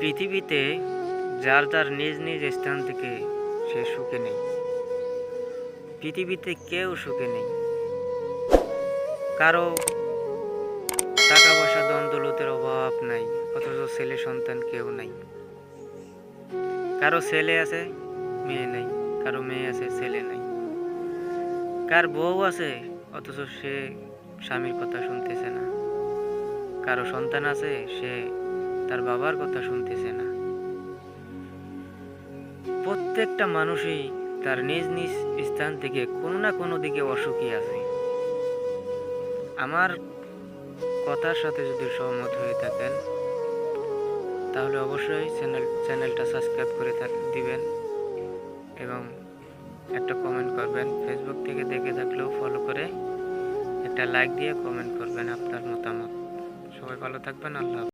পৃথিবীতে যার যার নিজ নিজ স্থান থেকে সে সুখে নেই। পৃথিবীতে কেউ সুখে নেই। কারো টাকা পয়সা ধন দৌলতের অভাব নাই, অথচ ছেলে সন্তান কেউ নাই। কারো ছেলে আছে মেয়ে নাই, কারো মেয়ে আছে ছেলে নাই। কার বউ আছে অথচ সে স্বামীর কথা শুনতেছে না। কারো সন্তান আছে সে তার বাবার কথা শুনতেছে না। প্রত্যেকটা মানুষই তার নিজ নিজ স্থান থেকে কোনো না কোনো দিকে অসুখী আছে। আমার কথার সাথে যদি সহমত হয়ে থাকেন তাহলে অবশ্যই চ্যানেলটা সাবস্ক্রাইব করে দিবেন এবং একটা কমেন্ট করবেন। ফেসবুক থেকে দেখে থাকলেও ফলো করে একটা লাইক দিয়ে কমেন্ট করবেন আপনার মতামত। সবাই ভালো থাকবেন। আল্লাহ হাফেজ।